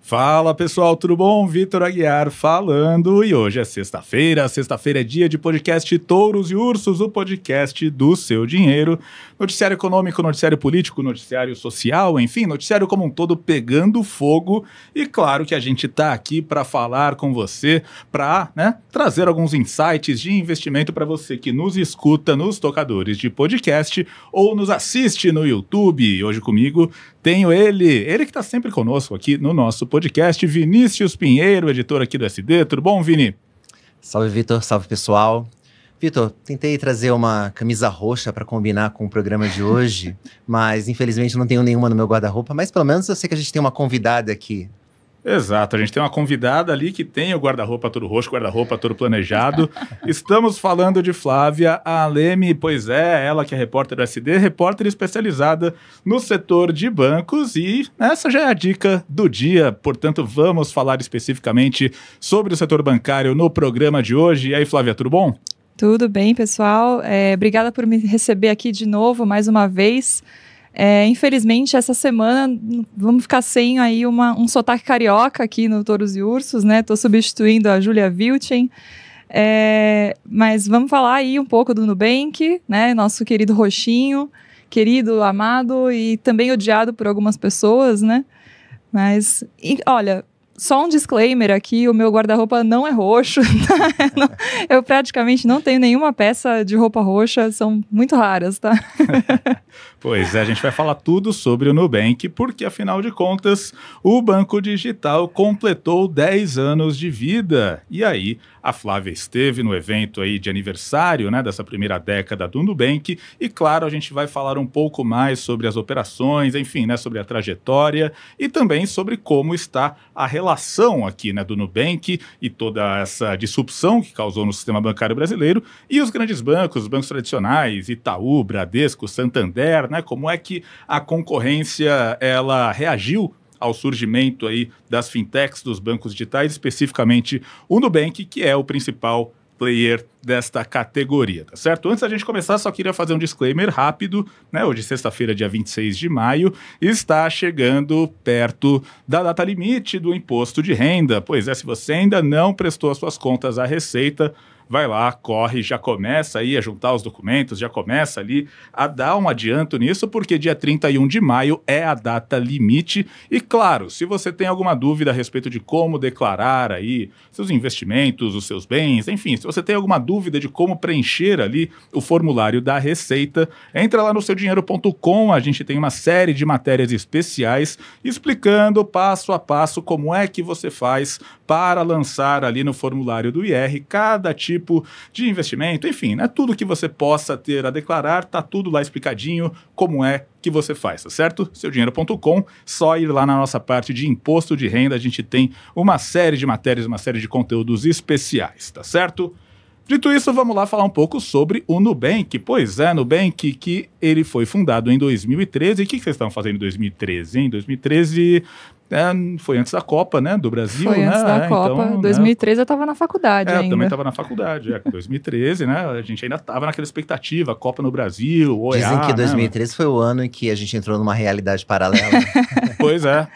Fala pessoal, tudo bom? Vitor Aguiar falando e hoje é sexta-feira é dia de podcast Touros e Ursos, o podcast do seu dinheiro, noticiário econômico, noticiário político, noticiário social, enfim, noticiário como um todo pegando fogo e claro que a gente tá aqui para falar com você, para trazer alguns insights de investimento para você que nos escuta nos tocadores de podcast ou nos assiste no YouTube. Hoje comigo tenho ele que está sempre conosco aqui no nosso podcast, Vinícius Pinheiro, editor aqui do SD. Tudo bom, Vini? Salve, Vitor. Salve, pessoal. Vitor, tentei trazer uma camisa roxa para combinar com o programa de hoje, mas infelizmente não tenho nenhuma no meu guarda-roupa, mas pelo menos eu sei que a gente tem uma convidada aqui. Exato, a gente tem uma convidada ali que tem o guarda-roupa todo roxo, guarda-roupa todo planejado. Estamos falando de Flávia Aleme, pois é, ela que é repórter do SD, repórter especializada no setor de bancos e essa já é a dica do dia, portanto vamos falar especificamente sobre o setor bancário no programa de hoje. E aí, Flávia, tudo bom? Tudo bem, pessoal. Obrigada por me receber aqui de novo, mais uma vez. Infelizmente, essa semana vamos ficar sem aí um sotaque carioca aqui no Touros e Ursos, né? Estou substituindo a Júlia Vilchen. Mas vamos falar aí um pouco do Nubank, né? Nosso querido roxinho, querido, amado e também odiado por algumas pessoas, né? Mas, olha, só um disclaimer aqui, o meu guarda-roupa não é roxo, tá? Eu praticamente não tenho nenhuma peça de roupa roxa, são muito raras, tá? Pois é, a gente vai falar tudo sobre o Nubank, porque afinal de contas, o banco digital completou 10 anos de vida. E aí, a Flávia esteve no evento aí de aniversário, né, dessa primeira década do Nubank, e claro, a gente vai falar um pouco mais sobre as operações, enfim, né, sobre a trajetória e também sobre como está a relação aqui, né, do Nubank e toda essa disrupção que causou no sistema bancário brasileiro e os grandes bancos, os bancos tradicionais, Itaú, Bradesco, Santander, né, como é que a concorrência ela reagiu ao surgimento aí das fintechs, dos bancos digitais, especificamente o Nubank, que é o principal player desta categoria, tá certo? Antes da gente começar, só queria fazer um disclaimer rápido, né? Hoje, sexta-feira, dia 26 de maio, está chegando perto da data limite do imposto de renda. Pois é, se você ainda não prestou as suas contas à Receita, vai lá, corre, já começa aí a juntar os documentos, já começa ali a dar um adianto nisso, porque dia 31 de maio é a data limite. E claro, se você tem alguma dúvida a respeito de como declarar aí seus investimentos, os seus bens, enfim, se você tem alguma dúvida de como preencher ali o formulário da Receita, entra lá no seudinheiro.com, a gente tem uma série de matérias especiais explicando passo a passo como é que você faz para lançar ali no formulário do IR cada tipo de investimento, enfim, né? Tudo que você possa ter a declarar, tá tudo lá explicadinho como é que você faz, tá certo? Seudinheiro.com, só ir lá na nossa parte de imposto de renda, a gente tem uma série de matérias, uma série de conteúdos especiais, tá certo? Dito isso, vamos lá falar um pouco sobre o Nubank. Pois é, Nubank, que ele foi fundado em 2013. E o que vocês estavam fazendo em 2013, hein? 2013 foi antes da Copa, né, do Brasil, foi antes da Copa. Então, 2013 eu estava na faculdade ainda. Eu também estava na faculdade, 2013, né, a gente ainda estava naquela expectativa, Copa no Brasil, OEA. Dizem que 2013 foi o ano em que a gente entrou numa realidade paralela. Pois é,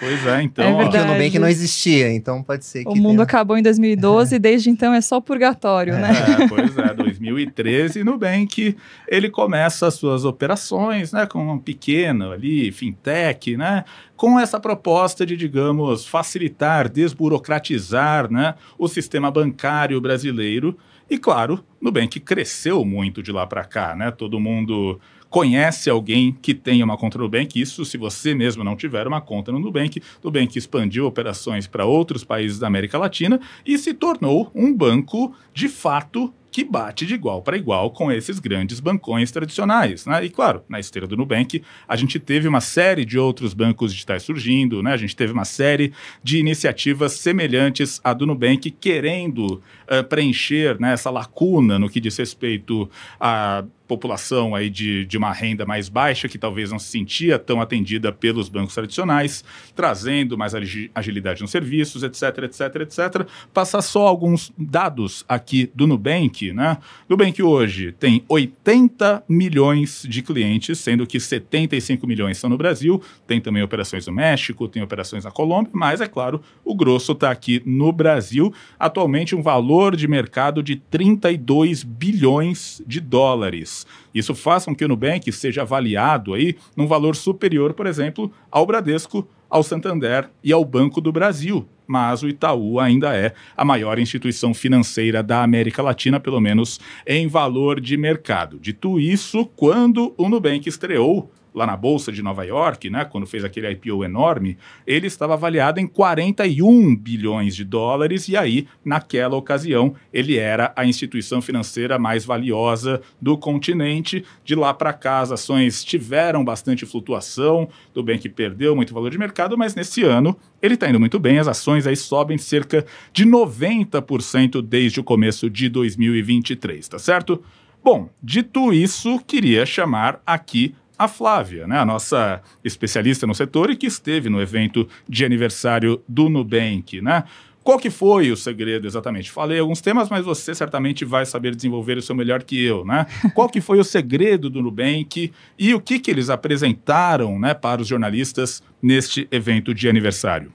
então... É que o Nubank não existia, então pode ser que... O mundo acabou em 2012 e desde então é só purgatório, né? Pois é, 2013, Nubank, ele começa as suas operações, né, com um pequeno ali, fintech, né, com essa proposta de, digamos, facilitar, desburocratizar, né, o sistema bancário brasileiro. E, claro, Nubank cresceu muito de lá para cá, né? Todo mundo conhece alguém que tem uma conta no Nubank. Isso, se você mesmo não tiver uma conta no Nubank, Nubank expandiu operações para outros países da América Latina e se tornou um banco, de fato, que bate de igual para igual com esses grandes bancões tradicionais, né? E claro, na esteira do Nubank, a gente teve uma série de outros bancos digitais surgindo, né? A gente teve uma série de iniciativas semelhantes à do Nubank querendo preencher, né, essa lacuna no que diz respeito a população aí de uma renda mais baixa, que talvez não se sentia tão atendida pelos bancos tradicionais, trazendo mais agilidade nos serviços, etc, etc, etc. Passar só alguns dados aqui do Nubank, né? Nubank hoje tem 80 milhões de clientes, sendo que 75 milhões estão no Brasil, tem também operações no México, tem operações na Colômbia, mas, é claro, o grosso está aqui no Brasil. Atualmente, um valor de mercado de 32 bilhões de dólares. Isso faz com que o Nubank seja avaliado aí num valor superior, por exemplo, ao Bradesco, ao Santander e ao Banco do Brasil. Mas o Itaú ainda é a maior instituição financeira da América Latina, pelo menos em valor de mercado. Dito isso, quando o Nubank estreou lá na Bolsa de Nova York, né, quando fez aquele IPO enorme, ele estava avaliado em 41 bilhões de dólares e aí, naquela ocasião, ele era a instituição financeira mais valiosa do continente. De lá para cá, as ações tiveram bastante flutuação, tudo bem que perdeu muito valor de mercado, mas nesse ano ele está indo muito bem, as ações aí sobem cerca de 90% desde o começo de 2023, tá certo? Bom, dito isso, queria chamar aqui a Flávia, né, a nossa especialista no setor e que esteve no evento de aniversário do Nubank, né? Qual que foi o segredo exatamente? Falei alguns temas, mas você certamente vai saber desenvolver isso melhor que eu, né? Qual que foi o segredo do Nubank e o que eles apresentaram, né, para os jornalistas neste evento de aniversário?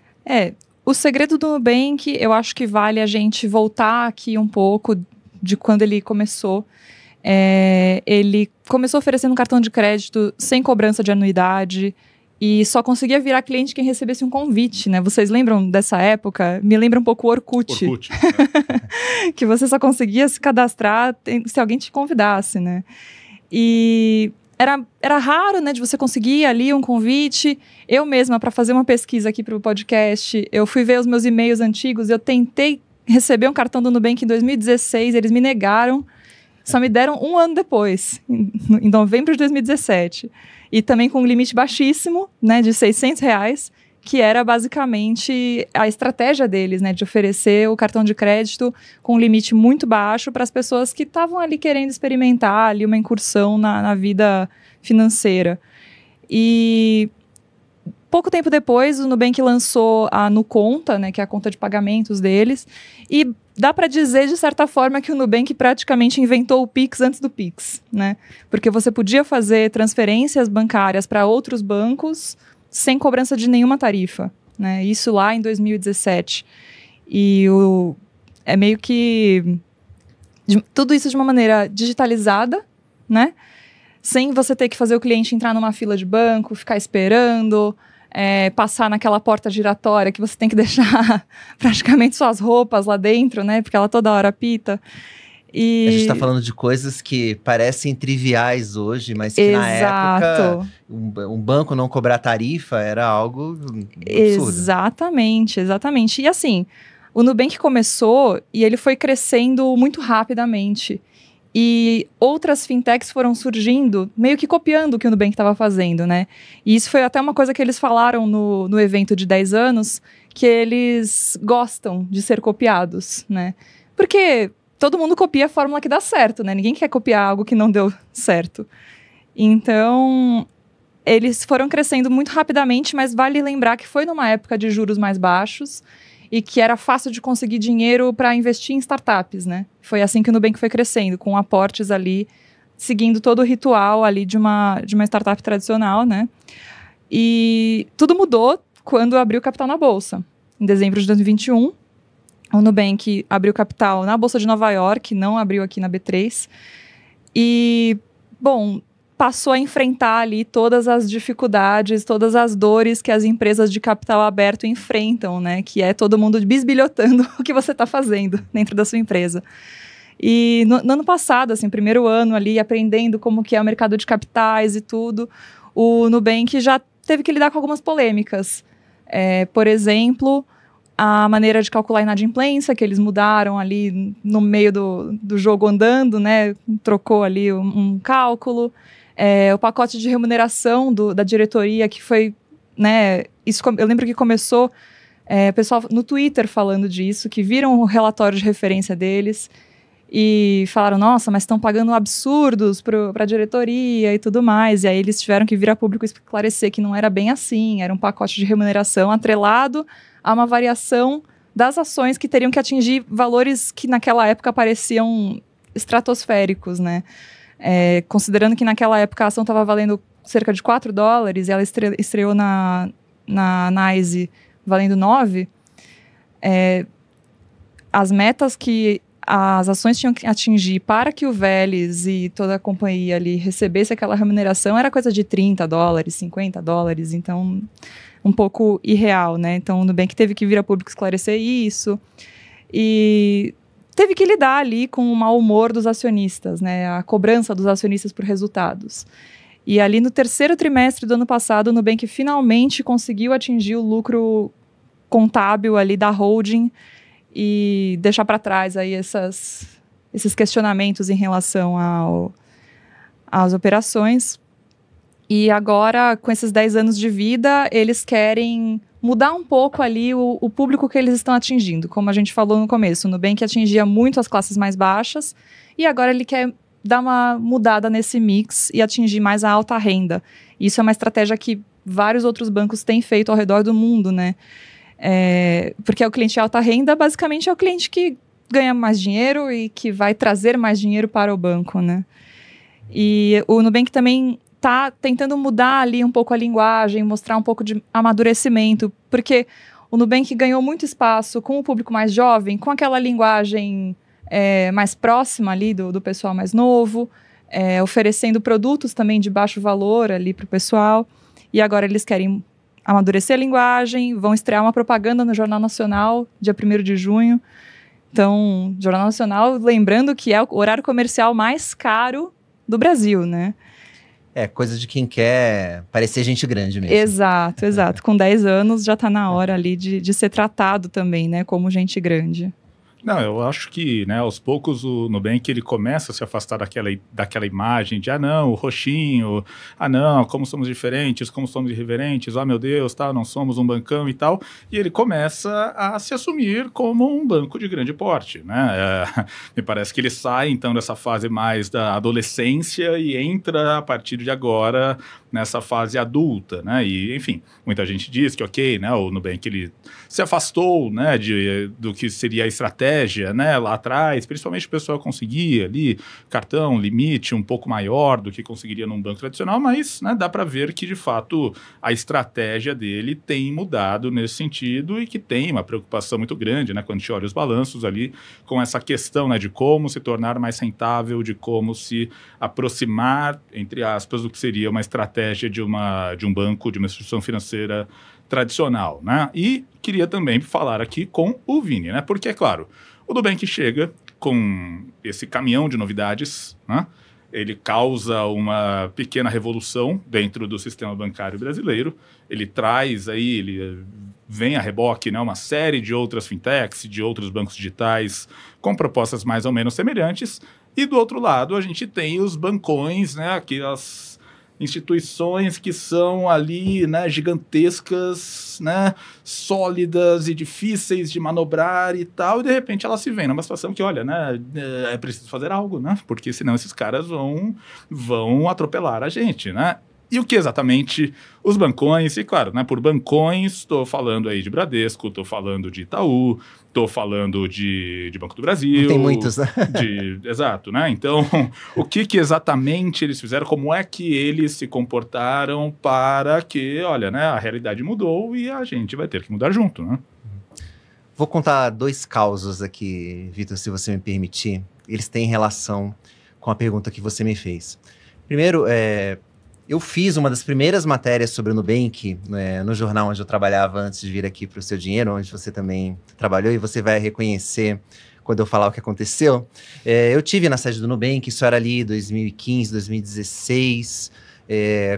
O segredo do Nubank, eu acho que vale a gente voltar aqui um pouco de quando ele começou. Ele começou oferecendo um cartão de crédito sem cobrança de anuidade e só conseguia virar cliente quem recebesse um convite, né? Vocês lembram dessa época? Me lembra um pouco o Orkut. Né? Que você só conseguia se cadastrar se alguém te convidasse, né? E era raro, né, de você conseguir ali um convite. Eu mesma, para fazer uma pesquisa aqui para o podcast, eu fui ver os meus e-mails antigos, eu tentei receber um cartão do Nubank em 2016, eles me negaram. Só me deram um ano depois, em novembro de 2017. E também com um limite baixíssimo, né, de R$600, que era basicamente a estratégia deles, né, de oferecer o cartão de crédito com um limite muito baixo para as pessoas que estavam ali querendo experimentar ali uma incursão na vida financeira. E pouco tempo depois, o Nubank lançou a NuConta, né, que é a conta de pagamentos deles, e dá para dizer, de certa forma, que o Nubank praticamente inventou o Pix antes do Pix, né? Porque você podia fazer transferências bancárias para outros bancos sem cobrança de nenhuma tarifa, né? Isso lá em 2017. E é meio que tudo isso de uma maneira digitalizada, né? Sem você ter que fazer o cliente entrar numa fila de banco, ficar esperando, passar naquela porta giratória que você tem que deixar praticamente suas roupas lá dentro, né? Porque ela toda hora apita. E... A gente está falando de coisas que parecem triviais hoje, mas que na época um banco não cobrar tarifa era algo absurdo. Exatamente. E assim, o Nubank começou e ele foi crescendo muito rapidamente. E outras fintechs foram surgindo, meio que copiando o que o Nubank estava fazendo, né? E isso foi até uma coisa que eles falaram no evento de 10 anos, que eles gostam de ser copiados, né? Porque todo mundo copia a fórmula que dá certo, né? Ninguém quer copiar algo que não deu certo. Então, eles foram crescendo muito rapidamente, mas vale lembrar que foi numa época de juros mais baixos, e que era fácil de conseguir dinheiro para investir em startups, né? Foi assim que o Nubank foi crescendo, com aportes ali, seguindo todo o ritual ali de uma startup tradicional, né? E tudo mudou quando abriu capital na Bolsa. Em dezembro de 2021, o Nubank abriu capital na Bolsa de Nova York, não abriu aqui na B3. E, bom, passou a enfrentar ali todas as dificuldades, todas as dores que as empresas de capital aberto enfrentam, né? Que é todo mundo bisbilhotando o que você está fazendo dentro da sua empresa. E no ano passado, assim, primeiro ano ali, aprendendo como que é o mercado de capitais e tudo, o Nubank já teve que lidar com algumas polêmicas. Por exemplo, a maneira de calcular a inadimplência, que eles mudaram ali no meio do jogo andando, né? Trocou ali um cálculo. O pacote de remuneração da diretoria, que foi, né, eu lembro que começou pessoal no Twitter falando disso, que viram o relatório de referência deles, e falaram, nossa, mas estão pagando absurdos para a diretoria e tudo mais. E aí eles tiveram que vir a público esclarecer que não era bem assim, era um pacote de remuneração atrelado a uma variação das ações que teriam que atingir valores que naquela época pareciam estratosféricos, né? Considerando que naquela época a ação estava valendo cerca de $4 e ela estreou na NYSE valendo 9, as metas que as ações tinham que atingir para que o Vélez e toda a companhia ali recebesse aquela remuneração era coisa de $30, $50, então um pouco irreal, né? Então o Nubank teve que vir a público esclarecer isso e teve que lidar ali com o mau humor dos acionistas, né? A cobrança dos acionistas por resultados. E ali no terceiro trimestre do ano passado, o Nubank finalmente conseguiu atingir o lucro contábil ali da holding e deixar para trás aí esses questionamentos em relação às operações. E agora, com esses 10 anos de vida, eles querem mudar um pouco ali o público que eles estão atingindo. Como a gente falou no começo, o Nubank atingia muito as classes mais baixas e agora ele quer dar uma mudada nesse mix e atingir mais a alta renda. Isso é uma estratégia que vários outros bancos têm feito ao redor do mundo, né? Porque o cliente de alta renda, basicamente, é o cliente que ganha mais dinheiro e que vai trazer mais dinheiro para o banco, né? E o Nubank também está tentando mudar ali um pouco a linguagem, mostrar um pouco de amadurecimento, porque o Nubank ganhou muito espaço com o público mais jovem, com aquela linguagem mais próxima ali do pessoal mais novo, oferecendo produtos também de baixo valor ali para o pessoal, e agora eles querem amadurecer a linguagem, vão estrear uma propaganda no Jornal Nacional, dia 1º de junho. Então, Jornal Nacional, lembrando que é o horário comercial mais caro do Brasil, né? Coisa de quem quer parecer gente grande mesmo. Exato, exato. Com 10 anos já está na hora ali de ser tratado também, né, como gente grande. Não, eu acho que, né, aos poucos o Nubank ele começa a se afastar daquela imagem de, não, o roxinho, não, como somos diferentes, como somos irreverentes, meu Deus, tá, não somos um bancão e tal, e ele começa a se assumir como um banco de grande porte, né, me parece que ele sai, então, dessa fase mais da adolescência e entra, a partir de agora, nessa fase adulta, né, e, enfim, muita gente diz que, ok, né, o Nubank, ele se afastou, né, do que seria a estratégia, né, lá atrás, principalmente o pessoal conseguia ali cartão, limite um pouco maior do que conseguiria num banco tradicional, mas, né, dá para ver que, de fato, a estratégia dele tem mudado nesse sentido e que tem uma preocupação muito grande, né, quando a gente olha os balanços ali, com essa questão, né, de como se tornar mais rentável, de como se aproximar, entre aspas, do que seria uma estratégia de um banco, de uma instituição financeira tradicional, né? E queria também falar aqui com o Vini, né? Porque, é claro, o Nubank chega com esse caminhão de novidades, né? Ele causa uma pequena revolução dentro do sistema bancário brasileiro. Ele traz aí, ele vem a reboque, né, uma série de outras fintechs, de outros bancos digitais com propostas mais ou menos semelhantes. E do outro lado, a gente tem os bancões, né, aquelas instituições que são ali, né, gigantescas, né, sólidas e difíceis de manobrar e tal, e de repente ela se vê numa situação que, olha, né, é preciso fazer algo, né, porque senão esses caras vão atropelar a gente, né. E o que exatamente os bancões, e claro, né, por bancões, estou falando aí de Bradesco, estou falando de Itaú, estou falando de Banco do Brasil. Não tem muitos, né? Exato, né? Então, o que exatamente eles fizeram, como é que eles se comportaram para que, olha, né, a realidade mudou e a gente vai ter que mudar junto, né? Vou contar 2 causos aqui, Vitor, se você me permitir. Eles têm relação com a pergunta que você me fez. Primeiro, eu fiz uma das primeiras matérias sobre o Nubank, né, no jornal onde eu trabalhava antes de vir aqui para o Seu Dinheiro, onde você também trabalhou, e você vai reconhecer quando eu falar o que aconteceu. Eu tive na sede do Nubank, isso era ali 2015, 2016,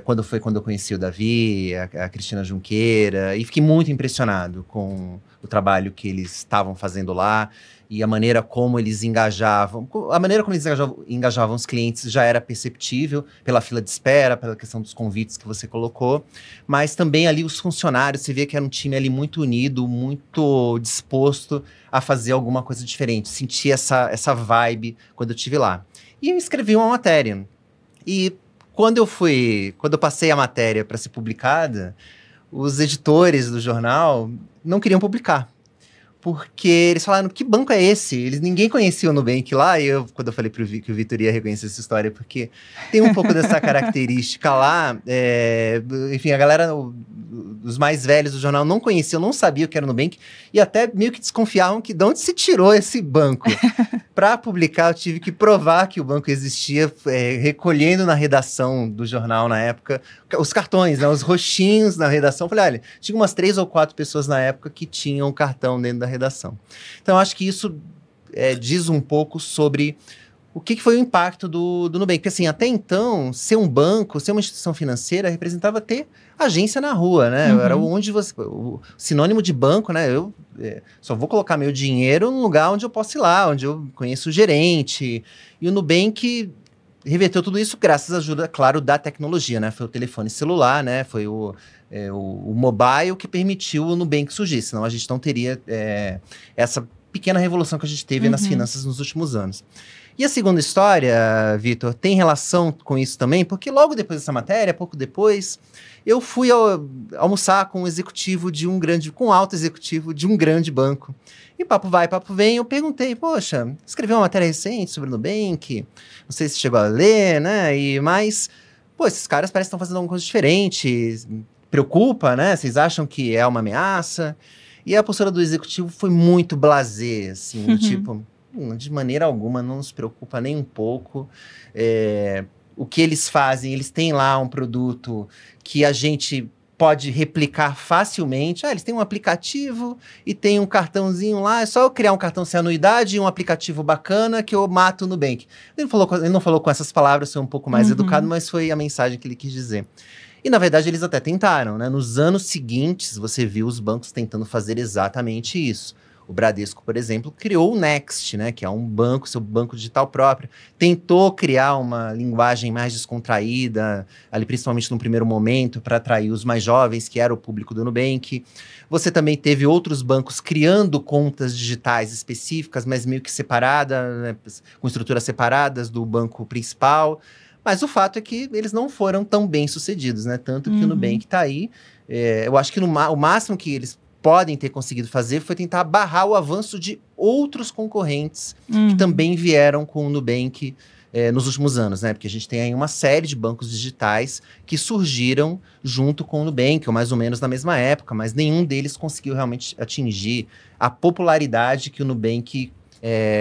quando eu conheci o Davi, a Cristina Junqueira, e fiquei muito impressionado com o trabalho que eles estavam fazendo lá e a maneira como eles engajavam. A maneira como eles engajavam os clientes já era perceptível pela fila de espera, pela questão dos convites que você colocou, mas também ali os funcionários, você via que era um time ali muito unido, muito disposto a fazer alguma coisa diferente. Senti essa vibe quando eu estive lá. E eu escrevi uma matéria. E quando eu passei a matéria para ser publicada, os editores do jornal não queriam publicar. Porque eles falaram, que banco é esse? Ninguém conhecia o Nubank lá, e quando eu falei que o Vitor ia reconhecer essa história, porque tem um pouco dessa característica lá, enfim, a galera, os mais velhos do jornal não conheciam, não sabiam o que era o Nubank, e até meio que desconfiavam de onde se tirou esse banco. Para publicar, eu tive que provar que o banco existia, recolhendo na redação do jornal na época, os cartões, né, os roxinhos na redação. Falei, olha, tinha umas 3 ou 4 pessoas na época que tinham cartão dentro da redação. Então, acho que isso diz um pouco sobre o que foi o impacto do Nubank. Porque, assim, até então, ser um banco, ser uma instituição financeira, representava ter agência na rua, né? Uhum. Era o sinônimo de banco, né? Eu só vou colocar meu dinheiro num lugar onde eu posso ir lá, onde eu conheço o gerente. E o Nubank reverteu tudo isso graças à ajuda, claro, da tecnologia, né? Foi o telefone celular, né? Foi o mobile que permitiu o Nubank surgir, senão a gente não teria essa pequena revolução que a gente teve nas finanças nos últimos anos. E a segunda história, Vitor, tem relação com isso também, porque logo depois dessa matéria, pouco depois, eu fui almoçar com um executivo com um alto executivo de um grande banco. E papo vai, papo vem, eu perguntei, poxa, escreveu uma matéria recente sobre o Nubank, não sei se chegou a ler, né, mas, pô, esses caras parecem que estão fazendo alguma coisa diferente, preocupa, né, vocês acham que é uma ameaça? E a postura do executivo foi muito blasé, assim, do tipo, de maneira alguma, não nos preocupa nem um pouco. O que eles fazem, eles têm lá um produto que a gente pode replicar facilmente. Eles têm um aplicativo e tem um cartãozinho lá, é só eu criar um cartão sem anuidade e um aplicativo bacana que eu mato no Nubank. Ele não falou com essas palavras, foi um pouco mais educado, mas foi a mensagem que ele quis dizer. E, na verdade, eles até tentaram, né? Nos anos seguintes, você viu os bancos tentando fazer exatamente isso. O Bradesco, por exemplo, criou o Next, né, que é um banco, seu banco digital próprio. Tentou criar uma linguagem mais descontraída, ali principalmente no primeiro momento, para atrair os mais jovens, que era o público do Nubank. Você também teve outros bancos criando contas digitais específicas, mas meio que separadas, né, com estruturas separadas do banco principal. Mas o fato é que eles não foram tão bem sucedidos, né? Tanto que o Nubank está aí. Eu acho que o máximo que eles podem ter conseguido fazer foi tentar barrar o avanço de outros concorrentes que também vieram com o Nubank nos últimos anos, né? Porque a gente tem aí uma série de bancos digitais que surgiram junto com o Nubank, ou mais ou menos na mesma época, mas nenhum deles conseguiu realmente atingir a popularidade que o Nubank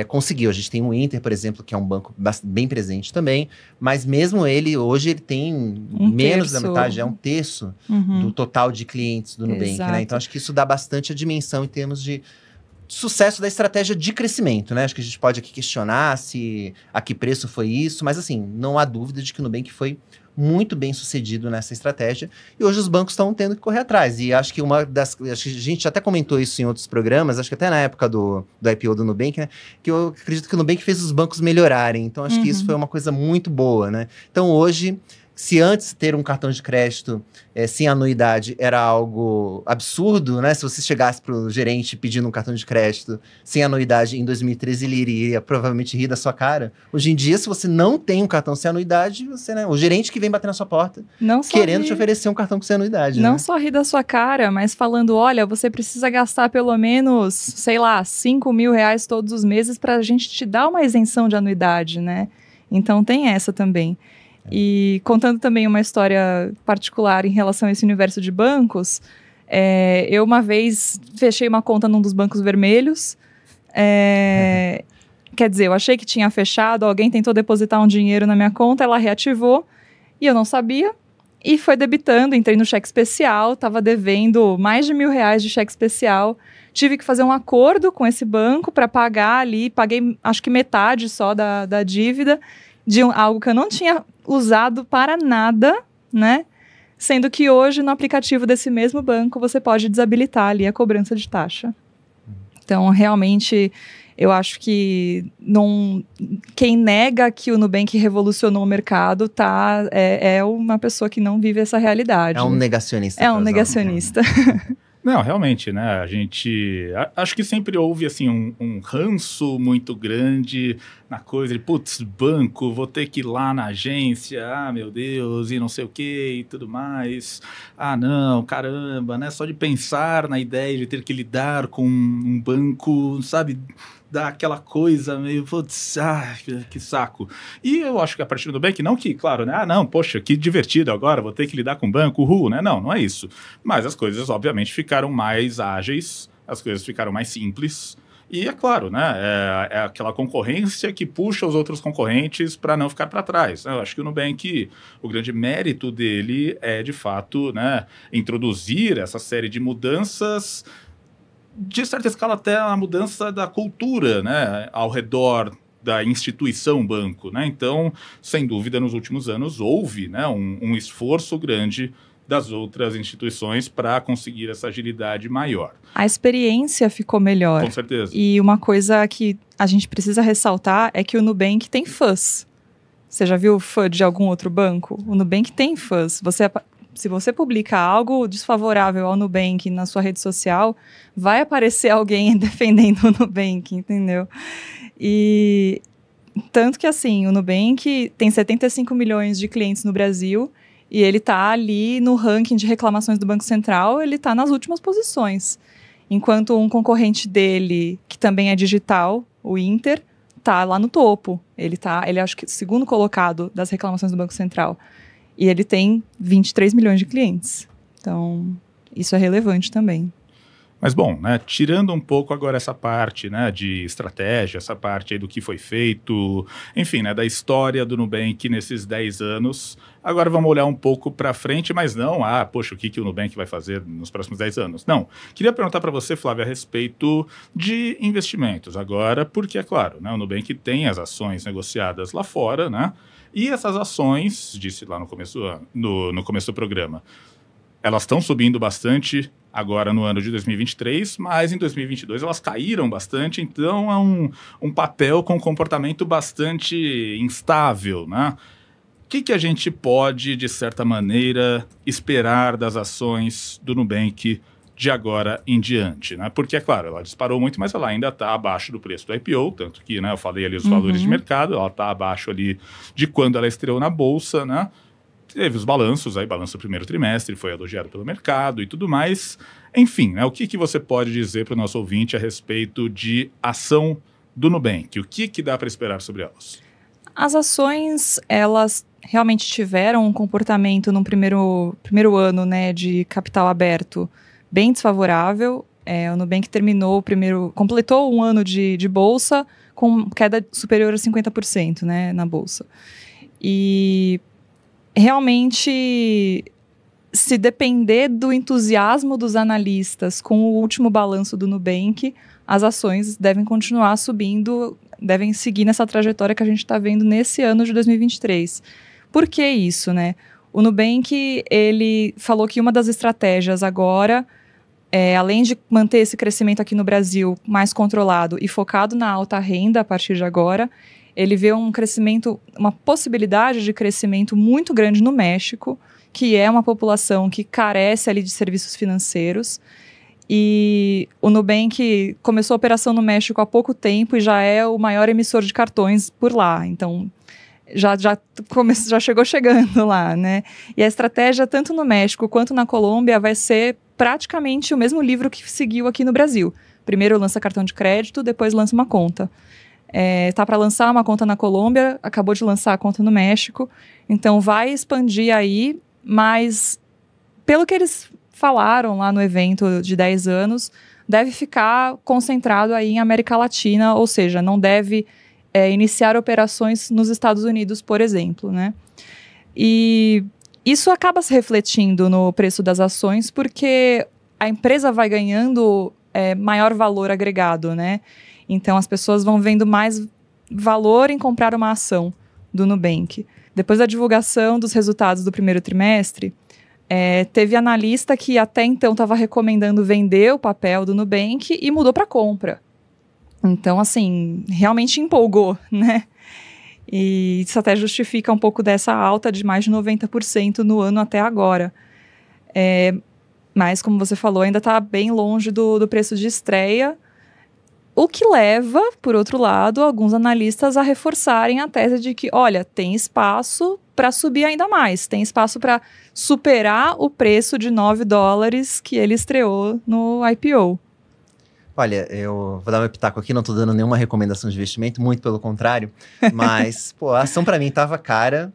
conseguiu. A gente tem o Inter, por exemplo, que é um banco bem presente também, mas mesmo ele, hoje ele tem menos da metade, é 1/3 do total de clientes do Nubank, né? Então acho que isso dá bastante a dimensão em termos de sucesso da estratégia de crescimento, né? Acho que a gente pode aqui questionar a que preço foi isso, mas assim, não há dúvida de que o Nubank foi muito bem sucedido nessa estratégia, e hoje os bancos estão tendo que correr atrás, e acho que acho que a gente até comentou isso em outros programas, acho que até na época do IPO do Nubank, né, que eu acredito que o Nubank fez os bancos melhorarem, então acho que isso foi uma coisa muito boa, né? Então hoje, se antes ter um cartão de crédito sem anuidade era algo absurdo, né? Se você chegasse para o gerente pedindo um cartão de crédito sem anuidade em 2013, ele iria provavelmente rir da sua cara. Hoje em dia, se você não tem um cartão sem anuidade, o gerente que vem bater na sua porta querendo te oferecer um cartão sem anuidade. Não só rir da sua cara, mas falando, olha, você precisa gastar pelo menos, sei lá, R$5.000 todos os meses para a gente te dar uma isenção de anuidade, né? Então tem essa também. E contando também uma história particular em relação a esse universo de bancos, eu uma vez fechei uma conta num dos bancos vermelhos, quer dizer, eu achei que tinha fechado, alguém tentou depositar um dinheiro na minha conta, ela reativou e eu não sabia, e foi debitando, entrei no cheque especial, estava devendo mais de R$1.000 de cheque especial, tive que fazer um acordo com esse banco para pagar ali, paguei acho que metade só da dívida, de algo que eu não tinha usado para nada, né? Sendo que hoje, no aplicativo desse mesmo banco, você pode desabilitar ali a cobrança de taxa. Então, realmente, eu acho que quem nega que o Nubank revolucionou o mercado é uma pessoa que não vive essa realidade. É um negacionista. É um negacionista. Não, realmente, né? Acho que sempre houve, assim, um ranço muito grande na coisa de, putz, banco, vou ter que ir lá na agência, meu Deus, e não sei o quê, e tudo mais. Não, caramba, né? Só de pensar na ideia de ter que lidar com um banco, sabe, dá aquela coisa meio, putz, que saco. E eu acho que a partir do Nubank, não que, claro, né? Não, poxa, que divertido agora, vou ter que lidar com banco, né? Não é isso. Mas as coisas, obviamente, ficaram mais ágeis, as coisas ficaram mais simples. E é claro, né? É aquela concorrência que puxa os outros concorrentes para não ficar para trás. Eu acho que o Nubank, o grande mérito dele é, de fato, né, introduzir essa série de mudanças, de certa escala até a mudança da cultura, né, ao redor da instituição banco, né? Então, sem dúvida, nos últimos anos houve, né, um esforço grande das outras instituições para conseguir essa agilidade maior. A experiência ficou melhor. Com certeza. E uma coisa que a gente precisa ressaltar é que o Nubank tem fãs. Você já viu fã de algum outro banco? O Nubank tem fãs. Se você publica algo desfavorável ao Nubank na sua rede social, vai aparecer alguém defendendo o Nubank, entendeu? E tanto que, assim, o Nubank tem 75 milhões de clientes no Brasil e ele está ali no ranking de reclamações do Banco Central, ele está nas últimas posições. Enquanto um concorrente dele, que também é digital, o Inter, está lá no topo. Ele acho que segundo colocado das reclamações do Banco Central. E ele tem 23 milhões de clientes. Então, isso é relevante também. Mas, bom, né, tirando um pouco agora essa parte, né, de estratégia, essa parte aí do que foi feito, enfim, né, da história do Nubank nesses 10 anos, agora vamos olhar um pouco para frente, mas não, poxa, o que o Nubank vai fazer nos próximos 10 anos? Não. Queria perguntar para você, Flávia, a respeito de investimentos agora, porque, é claro, né, o Nubank tem as ações negociadas lá fora, né, e essas ações, disse lá no começo do programa, elas estão subindo bastante agora no ano de 2023, mas em 2022 elas caíram bastante, então é um papel com comportamento bastante instável, né? O que a gente pode, de certa maneira, esperar das ações do Nubank de agora em diante, né? Porque, é claro, ela disparou muito, mas ela ainda está abaixo do preço do IPO, tanto que, né, eu falei ali os valores de mercado, ela está abaixo ali de quando ela estreou na Bolsa, né? Teve os balanços, aí balanço do primeiro trimestre, foi elogiado pelo mercado e tudo mais. Enfim, né, o que você pode dizer para o nosso ouvinte a respeito de ação do Nubank? O que dá para esperar sobre elas? As ações, elas realmente tiveram um comportamento no primeiro ano, né, de capital aberto bem desfavorável. O Nubank completou um ano de bolsa com queda superior a 50%, né, na bolsa. E realmente, se depender do entusiasmo dos analistas com o último balanço do Nubank, as ações devem continuar subindo, devem seguir nessa trajetória que a gente está vendo nesse ano de 2023. Por que isso, né? O Nubank, ele falou que uma das estratégias agora, além de manter esse crescimento aqui no Brasil mais controlado e focado na alta renda a partir de agora, ele vê uma possibilidade de crescimento muito grande no México, que é uma população que carece ali de serviços financeiros. E o Nubank começou a operação no México há pouco tempo e já é o maior emissor de cartões por lá. Então, já chegou chegando lá, né? E a estratégia, tanto no México quanto na Colômbia, vai ser praticamente o mesmo livro que seguiu aqui no Brasil. Primeiro lança cartão de crédito, depois lança uma conta. Tá para lançar uma conta na Colômbia, acabou de lançar a conta no México, então vai expandir aí, mas pelo que eles falaram lá no evento de 10 anos, deve ficar concentrado aí em América Latina, ou seja, não deve iniciar operações nos Estados Unidos, por exemplo, né? E isso acaba se refletindo no preço das ações, porque a empresa vai ganhando maior valor agregado, né? Então, as pessoas vão vendo mais valor em comprar uma ação do Nubank. depois da divulgação dos resultados do primeiro trimestre, teve analista que até então estava recomendando vender o papel do Nubank e mudou para compra. Então, assim, realmente empolgou, né? E isso até justifica um pouco dessa alta de mais de 90% no ano até agora. Mas, como você falou, ainda está bem longe do preço de estreia, o que leva, por outro lado, alguns analistas a reforçarem a tese de que, olha, tem espaço para subir ainda mais, tem espaço para superar o preço de $9 que ele estreou no IPO. Olha, eu vou dar meu pitaco aqui, não tô dando nenhuma recomendação de investimento, muito pelo contrário, mas, a ação para mim tava cara,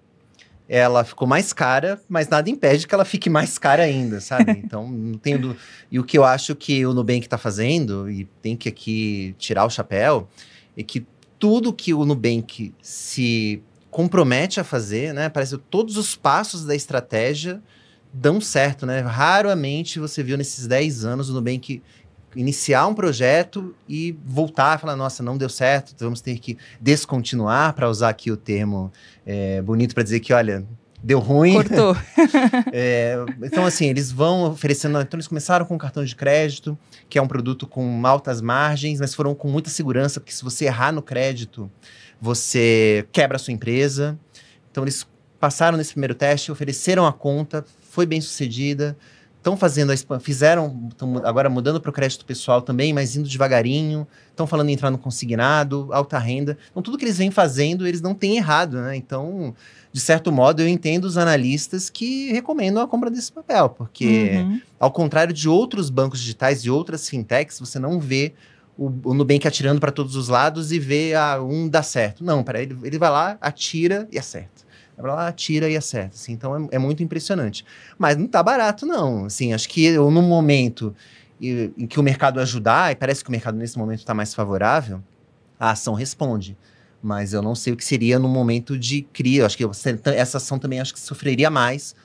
ela ficou mais cara, mas nada impede que ela fique mais cara ainda, sabe? Então, não tenho... E o que eu acho que o Nubank tá fazendo, e tem que aqui tirar o chapéu, é que tudo que o Nubank se compromete a fazer, né? Parece que todos os passos da estratégia dão certo, né? Raramente você viu nesses 10 anos o Nubank iniciar um projeto e voltar a falar, nossa, não deu certo, vamos ter que descontinuar, para usar aqui o termo bonito para dizer que, olha, deu ruim. Cortou. Então, assim, eles vão oferecendo... Então, eles começaram com cartão de crédito, que é um produto com altas margens, mas foram com muita segurança, porque se você errar no crédito, você quebra a sua empresa. Então, eles passaram nesse primeiro teste, ofereceram a conta, foi bem sucedida. Estão fazendo estão agora mudando para o crédito pessoal também, mas indo devagarinho. Estão falando em entrar no consignado, alta renda. Então, tudo que eles vêm fazendo, eles não têm errado, né? Então, de certo modo, eu entendo os analistas que recomendam a compra desse papel, porque, ao contrário de outros bancos digitais e outras fintechs, você não vê o Nubank atirando para todos os lados e vê, um dá certo. Não, ele vai lá, atira e acerta. Vai lá, tira e acerta, assim, então é muito impressionante. Mas não tá barato, não. Assim, acho que no momento em que o mercado ajudar, e parece que o mercado nesse momento está mais favorável, a ação responde. Mas eu não sei o que seria no momento de cria. Acho que essa ação também acho que sofreria mais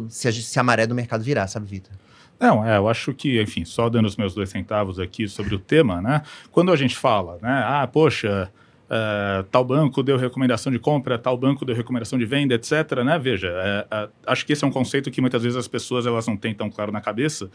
se a maré do mercado virar, sabe, Vitor? Não, eu acho que, enfim, só dando os meus 2 centavos aqui sobre o tema, né? Quando a gente fala, né? Poxa... tal banco deu recomendação de compra, tal banco deu recomendação de venda, etc, né? Veja, acho que esse é um conceito que muitas vezes as pessoas elas não têm tão claro na cabeça.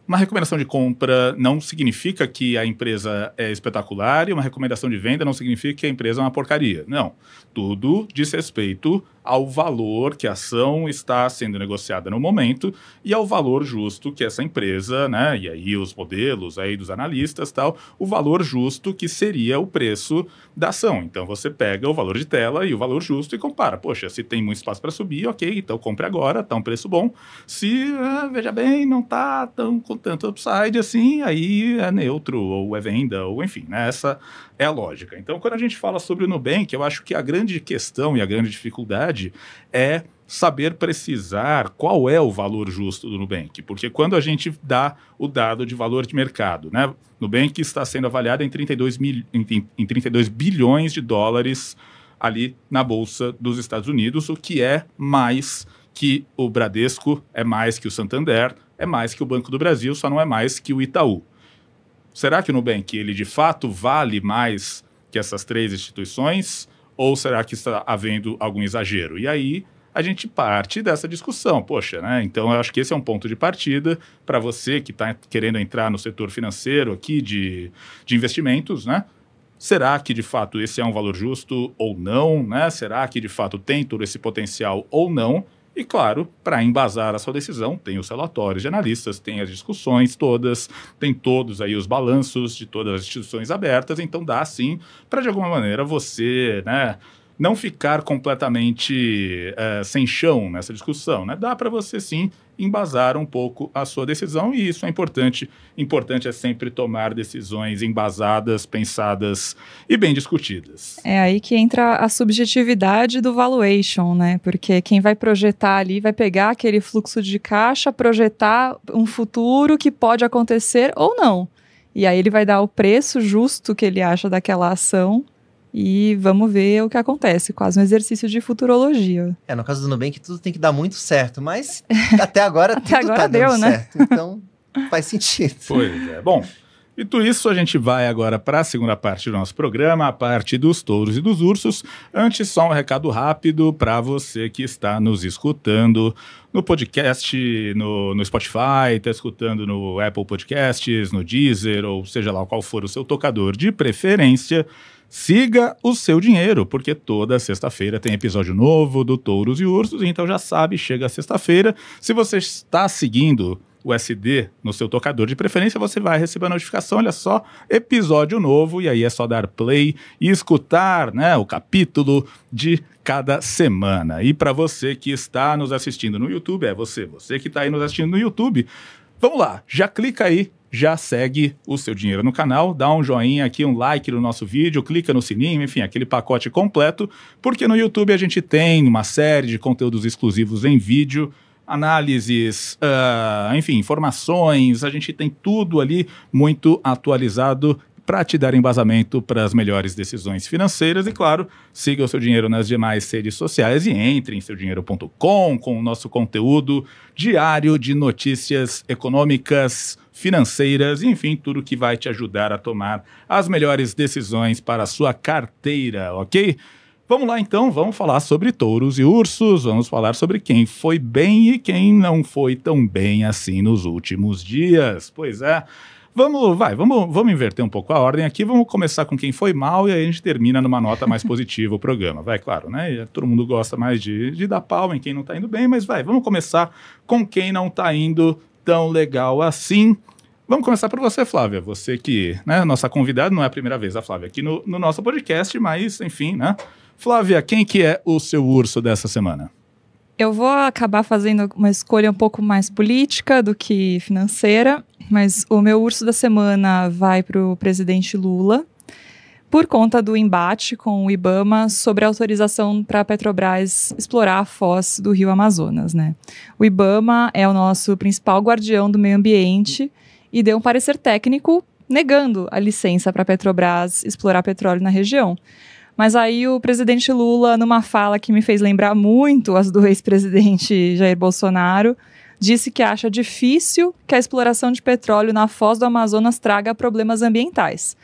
Uma recomendação de compra não significa que a empresa é espetacular e uma recomendação de venda não significa que a empresa é uma porcaria. Não, tudo diz respeito ao valor que a ação está sendo negociada no momento e ao valor justo que essa empresa, né, e aí os modelos aí dos analistas tal, o valor justo que seria o preço da ação. Então você pega o valor de tela e o valor justo e compara. Poxa, se tem muito espaço para subir, ok, então compre agora, está um preço bom. Se, veja bem, não está com tanto upside assim, aí é neutro ou é venda, ou enfim, né, essa é a lógica. Então quando a gente fala sobre o Nubank, eu acho que a grande questão e a grande dificuldade é saber precisar qual é o valor justo do Nubank, porque quando a gente dá o dado de valor de mercado, né, Nubank está sendo avaliado em 32 bilhões de dólares ali na Bolsa dos Estados Unidos, o que é mais que o Bradesco, é mais que o Santander, é mais que o Banco do Brasil, só não é mais que o Itaú. Será que o Nubank, ele de fato vale mais que essas 3 instituições? Ou será que está havendo algum exagero? E aí a gente parte dessa discussão. Poxa, né? Então eu acho que esse é um ponto de partida para você que está querendo entrar no setor financeiro aqui de investimentos, né? Será que de fato esse é um valor justo ou não? Né? Será que de fato tem todo esse potencial ou não? E, claro, para embasar a sua decisão, tem os relatórios de analistas, tem as discussões todas, tem todos aí os balanços de todas as instituições abertas, então dá, sim, para, de alguma maneira, você, né, não ficar completamente sem chão nessa discussão, né? Dá para você, sim, embasar um pouco a sua decisão, e isso é importante. Importante é sempre tomar decisões embasadas, pensadas e bem discutidas. É aí que entra a subjetividade do valuation, né? Porque quem vai projetar ali vai pegar aquele fluxo de caixa, projetar um futuro que pode acontecer ou não. E aí ele vai dar o preço justo que ele acha daquela ação e vamos ver o que acontece, quase um exercício de futurologia. No caso do Nubank, tudo tem que dar muito certo, mas até agora tudo tá dando deu, né? certo, então faz sentido. Pois é. Bom, Dito isso, a gente vai agora para a segunda parte do nosso programa, a parte dos touros e dos ursos. Antes, só um recado rápido para você que está nos escutando no podcast, no Spotify, está escutando no Apple Podcasts, no Deezer, ou seja lá qual for o seu tocador de preferência. Siga o seu dinheiro, porque toda sexta-feira tem episódio novo do Touros e Ursos, então já sabe, chega sexta-feira. Se você está seguindo o SD no seu tocador de preferência, você vai receber a notificação, olha só, episódio novo, e aí é só dar play e escutar, né, o capítulo de cada semana. E para você que está nos assistindo no YouTube, você que está aí nos assistindo no YouTube, vamos lá, já clica aí, já segue o seu dinheiro no canal, dá um joinha aqui, um like no nosso vídeo, clica no sininho, enfim, aquele pacote completo, porque no YouTube a gente tem uma série de conteúdos exclusivos em vídeo, análises, enfim, informações, a gente tem tudo ali muito atualizado para te dar embasamento para as melhores decisões financeiras. E claro, siga o Seu Dinheiro nas demais redes sociais e entre em seudinheiro.com com o nosso conteúdo diário de notícias econômicas, financeiras, enfim, tudo que vai te ajudar a tomar as melhores decisões para a sua carteira, ok? Vamos lá então, vamos falar sobre touros e ursos, vamos falar sobre quem foi bem e quem não foi tão bem assim nos últimos dias. Pois é, vamos inverter um pouco a ordem aqui, vamos começar com quem foi mal e aí a gente termina numa nota mais positiva o programa. Vai, claro, né? Todo mundo gosta mais de dar pau em quem não tá indo bem, mas vamos começar com quem não tá indo tão legal assim. Vamos começar por você, Flávia. Você que, né, nossa convidada, não é a primeira vez a Flávia aqui no nosso podcast, mas enfim, né? Flávia, quem que é o seu urso dessa semana? Eu vou acabar fazendo uma escolha um pouco mais política do que financeira, mas o meu urso da semana vai para o presidente Lula, por conta do embate com o IBAMA sobre a autorização para a Petrobras explorar a foz do Rio Amazonas, né? O IBAMA é o nosso principal guardião do meio ambiente e deu um parecer técnico negando a licença para a Petrobras explorar petróleo na região. Mas aí o presidente Lula, numa fala que me fez lembrar muito as do ex-presidente Jair Bolsonaro, disse que acha difícil que a exploração de petróleo na foz do Amazonas traga problemas ambientais.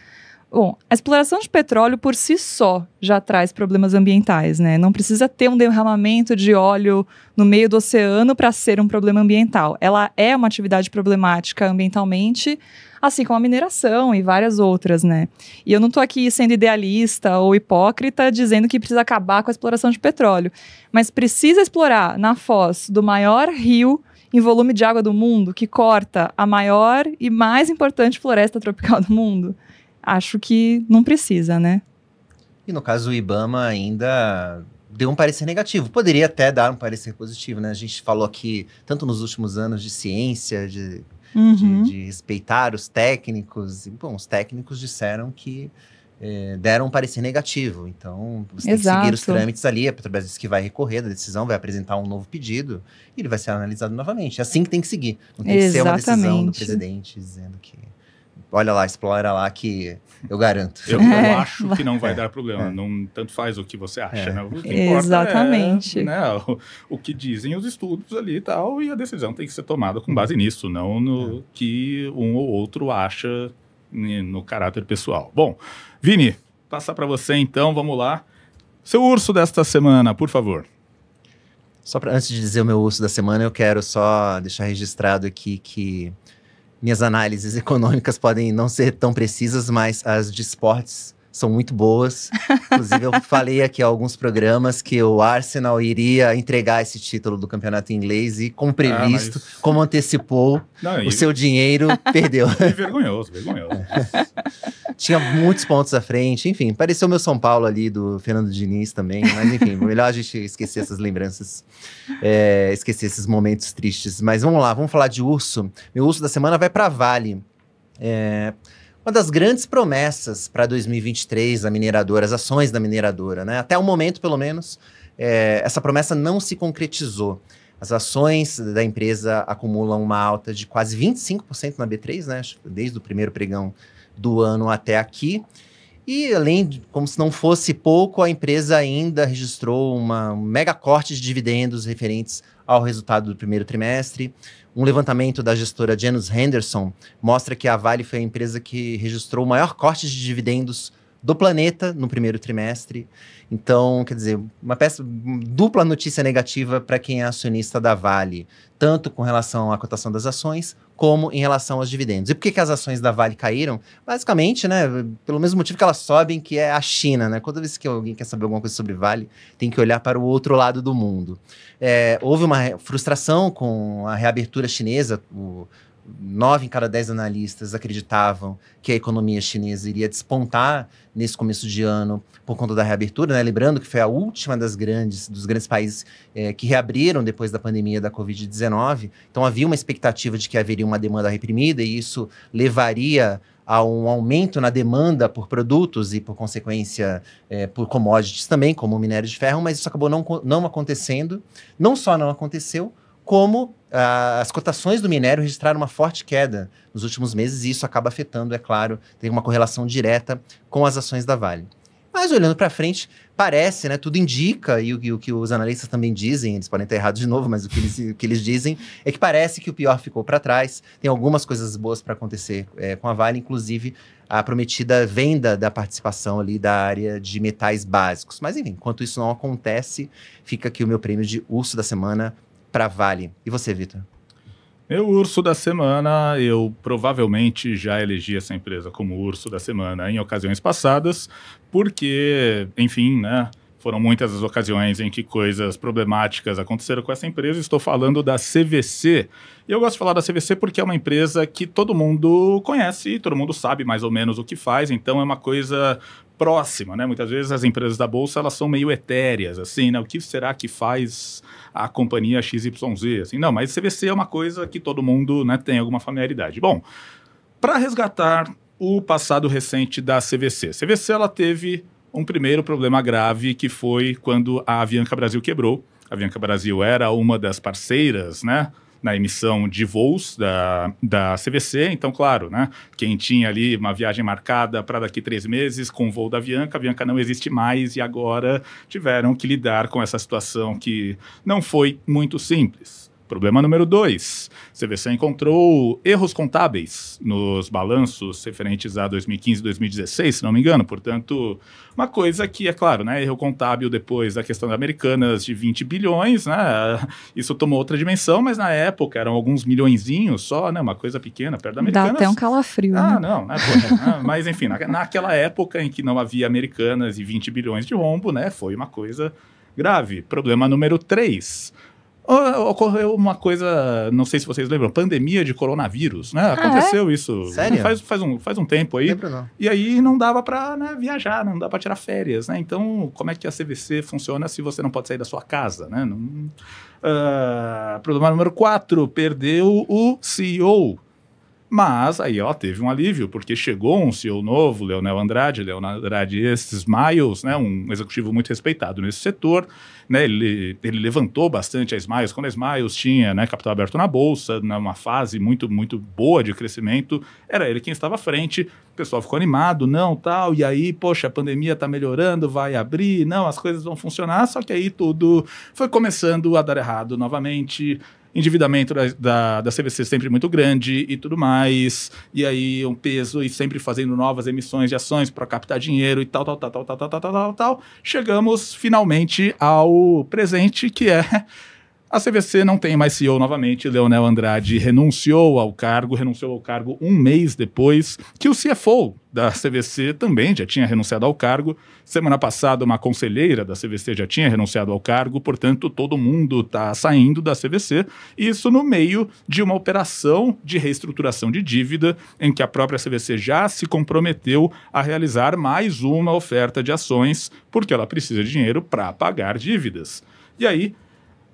Bom, a exploração de petróleo por si só já traz problemas ambientais, né? Não precisa ter um derramamento de óleo no meio do oceano para ser um problema ambiental. Ela é uma atividade problemática ambientalmente, assim como a mineração e várias outras, né? E eu não estou aqui sendo idealista ou hipócrita dizendo que precisa acabar com a exploração de petróleo, mas precisa explorar na foz do maior rio em volume de água do mundo, que corta a maior e mais importante floresta tropical do mundo? Acho que não precisa, né? E no caso, o IBAMA ainda deu um parecer negativo. Poderia até dar um parecer positivo, né? A gente falou aqui, tanto nos últimos anos, de ciência, de respeitar os técnicos. E, bom, os técnicos disseram que deram um parecer negativo. Então, você tem que seguir os trâmites ali. A Petrobras disse que vai recorrer da decisão, vai apresentar um novo pedido e ele vai ser analisado novamente. É assim que tem que seguir. Não tem que ser uma decisão do presidente dizendo que olha lá, explora lá que eu garanto. Eu acho que não vai dar problema. Não, tanto faz o que você acha, né? O que Exatamente. Importa né, o que dizem os estudos ali e tal, e a decisão tem que ser tomada com base nisso, não no que um ou outro acha no caráter pessoal. Bom, Vini, passar para você então, vamos lá. Seu urso desta semana, por favor. Só antes de dizer o meu urso da semana, eu quero só deixar registrado aqui que minhas análises econômicas podem não ser tão precisas, mas as de esportes são muito boas. Inclusive, eu falei aqui em alguns programas que o Arsenal iria entregar esse título do campeonato inglês e, como previsto, como antecipou, o seu dinheiro perdeu. Vergonhoso. Tinha muitos pontos à frente, enfim, pareceu o meu São Paulo ali do Fernando Diniz também, mas enfim, melhor a gente esquecer essas lembranças, esquecer esses momentos tristes. Mas vamos lá, vamos falar de urso. Meu urso da semana vai para a Vale. Uma das grandes promessas para 2023 da mineradora, as ações da mineradora, né? Até o momento, pelo menos, essa promessa não se concretizou. As ações da empresa acumulam uma alta de quase 25% na B3, né? Desde o primeiro pregão do ano até aqui. E além de, como se não fosse pouco, a empresa ainda registrou um mega corte de dividendos referentes ao resultado do primeiro trimestre. Um levantamento da gestora Janus Henderson mostra que a Vale foi a empresa que registrou o maior corte de dividendos do planeta no primeiro trimestre. Então, quer dizer, uma dupla notícia negativa para quem é acionista da Vale, tanto com relação à cotação das ações, como em relação aos dividendos. E por que as ações da Vale caíram? Basicamente, né, pelo mesmo motivo que elas sobem, que é a China, né? Toda vez que alguém quer saber alguma coisa sobre Vale, tem que olhar para o outro lado do mundo. Houve uma frustração com a reabertura chinesa. 9 em cada 10 analistas acreditavam que a economia chinesa iria despontar nesse começo de ano por conta da reabertura, né? Lembrando que foi a última dos grandes países que reabriram depois da pandemia da Covid-19. Então havia uma expectativa de que haveria uma demanda reprimida e isso levaria a um aumento na demanda por produtos e, por consequência, por commodities também, como o minério de ferro, mas isso acabou não acontecendo. Não só não aconteceu, como as cotações do minério registraram uma forte queda nos últimos meses, e isso acaba afetando, é claro, tem uma correlação direta com as ações da Vale. Mas olhando para frente, parece, né, tudo indica, e o que os analistas também dizem, eles podem estar errados de novo, mas o que eles dizem é que parece que o pior ficou para trás, tem algumas coisas boas para acontecer com a Vale, inclusive a prometida venda da participação ali da área de metais básicos. Mas enfim, enquanto isso não acontece, fica aqui o meu prêmio de urso da semana para Vale. E você, Vitor? Meu urso da semana, eu provavelmente já elegi essa empresa como urso da semana em ocasiões passadas, porque, enfim, né, foram muitas as ocasiões em que coisas problemáticas aconteceram com essa empresa. Estou falando da CVC. E eu gosto de falar da CVC porque é uma empresa que todo mundo conhece, todo mundo sabe mais ou menos o que faz, então é uma coisa próxima, né? Muitas vezes as empresas da Bolsa, elas são meio etéreas, assim, né? O que será que faz a companhia XYZ? Assim, não, mas CVC é uma coisa que todo mundo, né, tem alguma familiaridade. Bom, para resgatar o passado recente da CVC. CVC, ela teve um primeiro problema grave, que foi quando a Avianca Brasil quebrou. A Avianca Brasil era uma das parceiras, né, na emissão de voos da CVC, então, claro, né, quem tinha ali uma viagem marcada para daqui 3 meses com o voo da Avianca, a Avianca não existe mais e agora tiveram que lidar com essa situação que não foi muito simples. Problema número 2, CVC encontrou erros contábeis nos balanços referentes a 2015 e 2016, se não me engano. Portanto, uma coisa que, é claro, né, erro contábil depois da questão da Americanas de 20 bilhões, né, isso tomou outra dimensão, mas na época eram alguns milhõezinhos só, né, uma coisa pequena perto da Americanas. Dá até um calafrio, né? Não, né, pô, mas enfim, naquela época em que não havia Americanas e 20 bilhões de rombo, né, foi uma coisa grave. Problema número 3. Ocorreu uma coisa, não sei se vocês lembram, pandemia de coronavírus, né? Aconteceu isso. Sério? Faz um tempo aí. Lembro não. E aí não dava para, né, viajar, não dava para tirar férias, né? Então, como é que a CVC funciona se você não pode sair da sua casa, né? Problema número 4, perdeu o CEO. Mas aí ela teve um alívio, porque chegou um CEO novo, Leonel Andrade Smiles, né, um executivo muito respeitado nesse setor, né, ele levantou bastante a Smiles, quando a Smiles tinha, né, capital aberto na Bolsa, numa fase muito, muito boa de crescimento, era ele quem estava à frente, o pessoal ficou animado, não, tal, e aí, poxa, a pandemia está melhorando, vai abrir, não, as coisas vão funcionar, só que aí tudo foi começando a dar errado novamente. Endividamento da CVC sempre muito grande e tudo mais, e aí um peso e sempre fazendo novas emissões de ações para captar dinheiro e tal. Chegamos finalmente ao presente, que é a CVC não tem mais CEO novamente. Leonel Andrade renunciou ao cargo um mês depois que o CFO da CVC também já tinha renunciado ao cargo. Semana passada, uma conselheira da CVC já tinha renunciado ao cargo, portanto, todo mundo está saindo da CVC. Isso no meio de uma operação de reestruturação de dívida, em que a própria CVC já se comprometeu a realizar mais uma oferta de ações, porque ela precisa de dinheiro para pagar dívidas. E aí,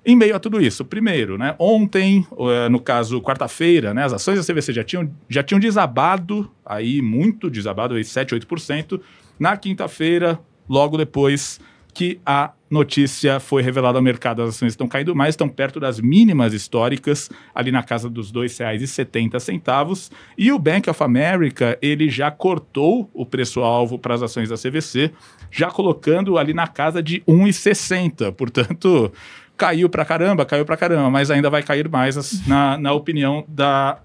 em meio a tudo isso, primeiro, né, ontem, no caso, quarta-feira, né, as ações da CVC já tinham desabado, aí muito desabado, aí 7%, 8%. Na quinta-feira, logo depois que a notícia foi revelada ao mercado, as ações estão caindo mais, estão perto das mínimas históricas, ali na casa dos R$ 2,70. E o Bank of America, ele já cortou o preço-alvo para as ações da CVC, já colocando ali na casa de R$ 1,60. Portanto, caiu pra caramba, mas ainda vai cair mais na opinião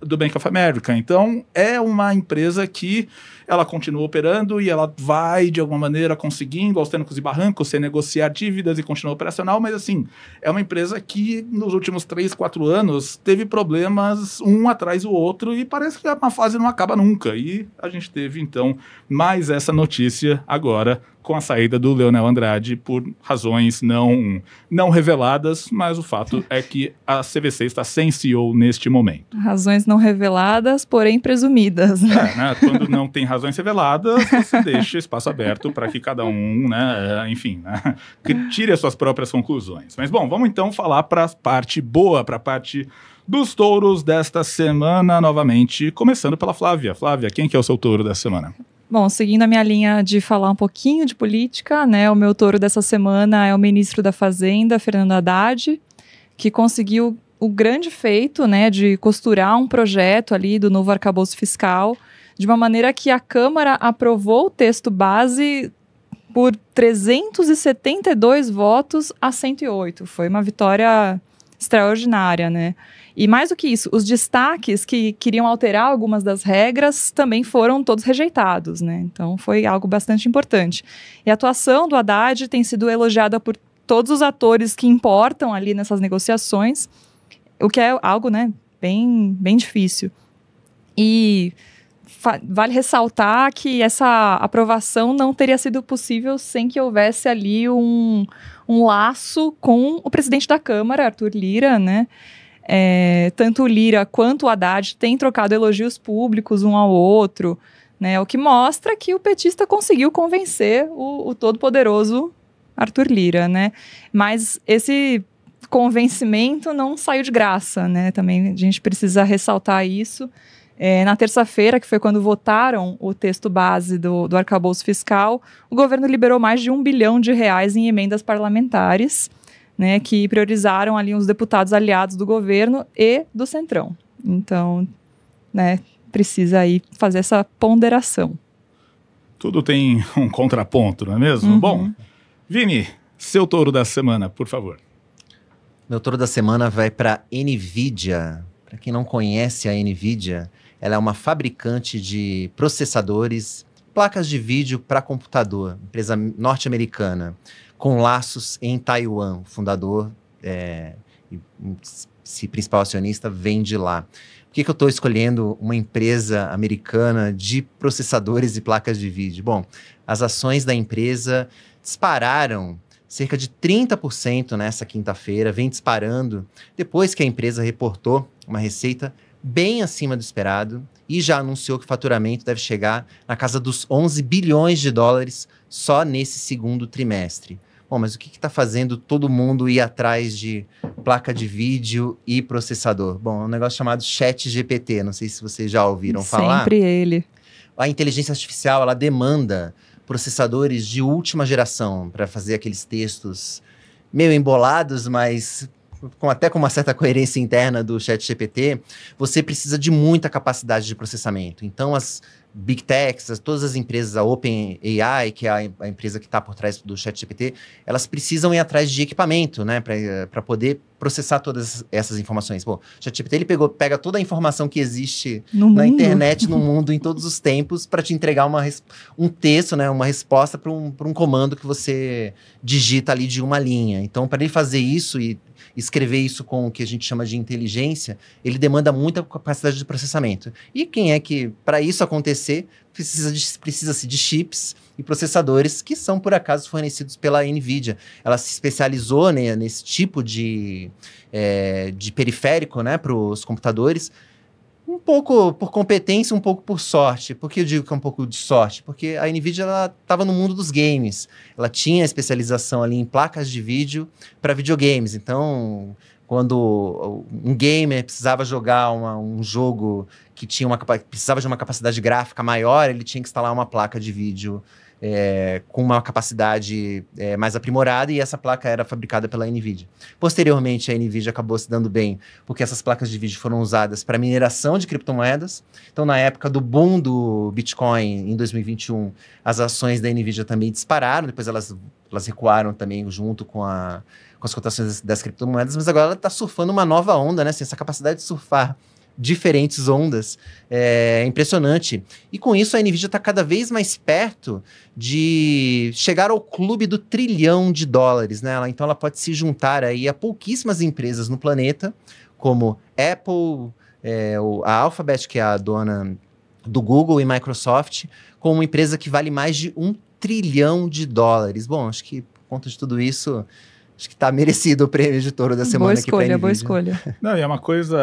do Bank of America. Então, é uma empresa que ela continua operando e ela vai, de alguma maneira, conseguindo, aos trancos e barrancos, negociar dívidas e continuar operacional, mas, assim, é uma empresa que, nos últimos 3, 4 anos, teve problemas um atrás do outro e parece que uma fase não acaba nunca. E a gente teve, então, mais essa notícia agora, com a saída do Leonel Andrade por razões não reveladas, mas o fato é que a CVC está sem CEO neste momento. Razões não reveladas, porém presumidas. Né? Quando não tem razões reveladas, você deixa espaço aberto para que cada um, né, enfim, né, que tire as suas próprias conclusões. Mas, bom, vamos então falar para a parte boa, para a parte dos touros desta semana, novamente, começando pela Flávia. Flávia, quem que é o seu touro dessa semana? Bom, seguindo a minha linha de falar um pouquinho de política, né, o meu touro dessa semana é o ministro da Fazenda, Fernando Haddad, que conseguiu o grande feito, né, de costurar um projeto ali do novo arcabouço fiscal, de uma maneira que a Câmara aprovou o texto base por 372 votos a 108. Foi uma vitória extraordinária, né? E mais do que isso, os destaques que queriam alterar algumas das regras também foram todos rejeitados, né? Então foi algo bastante importante. E a atuação do Haddad tem sido elogiada por todos os atores que importam ali nessas negociações, o que é algo, né, bem difícil. E vale ressaltar que essa aprovação não teria sido possível sem que houvesse ali um laço com o presidente da Câmara, Arthur Lira, né? Tanto o Lira quanto o Haddad têm trocado elogios públicos um ao outro, né? O que mostra que o petista conseguiu convencer o todo-poderoso Arthur Lira, né? Mas esse convencimento não saiu de graça, né? Também a gente precisa ressaltar isso. Na terça-feira, que foi quando votaram o texto base do arcabouço fiscal, o governo liberou mais de R$1 bilhão em emendas parlamentares, né, que priorizaram ali os deputados aliados do governo e do Centrão. Então, né, precisa aí fazer essa ponderação. Tudo tem um contraponto, não é mesmo? Uhum. Bom, Vini, seu touro da semana, por favor. Meu touro da semana vai para NVIDIA. Para quem não conhece a NVIDIA, ela é uma fabricante de processadores, placas de vídeo para computador, empresa norte-americana, com laços em Taiwan. O fundador e principal acionista vem de lá. Por que eu estou escolhendo uma empresa americana de processadores e placas de vídeo? Bom, as ações da empresa dispararam cerca de 30% nessa quinta-feira, vem disparando depois que a empresa reportou uma receita bem acima do esperado e já anunciou que o faturamento deve chegar na casa dos 11 bilhões de dólares só nesse segundo trimestre. Bom, mas o que está fazendo todo mundo ir atrás de placa de vídeo e processador? Bom, é um negócio chamado ChatGPT, não sei se vocês já ouviram falar. Sempre ele. A inteligência artificial, ela demanda processadores de última geração para fazer aqueles textos meio embolados, mas até com uma certa coerência interna do ChatGPT, você precisa de muita capacidade de processamento. Então, as Big Techs, todas as empresas, a OpenAI, que é a empresa que está por trás do ChatGPT, elas precisam ir atrás de equipamento, né, para poder processar todas essas informações. Bom, o ChatGPT ele pega toda a informação que existe na internet, no mundo, em todos os tempos, para te entregar um texto, né, uma resposta para um comando que você digita ali de uma linha. Então, para ele fazer isso e escrever isso com o que a gente chama de inteligência, ele demanda muita capacidade de processamento. E quem é que, para isso acontecer, precisa-se de chips e processadores que são, por acaso, fornecidos pela NVIDIA. Ela se especializou, né, nesse tipo de periférico, né, para os computadores, um pouco por competência, um pouco por sorte. Por que eu digo que é um pouco de sorte? Porque a NVIDIA estava no mundo dos games. Ela tinha especialização ali em placas de vídeo para videogames. Então, quando um gamer precisava jogar um jogo que precisava de uma capacidade gráfica maior, ele tinha que instalar uma placa de vídeo com uma capacidade mais aprimorada, e essa placa era fabricada pela NVIDIA. Posteriormente, a NVIDIA acabou se dando bem, porque essas placas de vídeo foram usadas para mineração de criptomoedas. Então, na época do boom do Bitcoin, em 2021, as ações da NVIDIA também dispararam, depois elas recuaram também junto com as cotações das criptomoedas, mas agora ela está surfando uma nova onda, né? Assim, essa capacidade de surfar diferentes ondas é impressionante. E com isso a NVIDIA está cada vez mais perto de chegar ao clube do $1 trilhão, né? Então ela pode se juntar aí a pouquíssimas empresas no planeta, como Apple, a Alphabet, que é a dona do Google, e Microsoft, como uma empresa que vale mais de $1 trilhão. Bom, acho que por conta de tudo isso, acho que está merecido o prêmio de touro da semana aqui para a NVIDIA. Boa escolha. Não, e é uma coisa,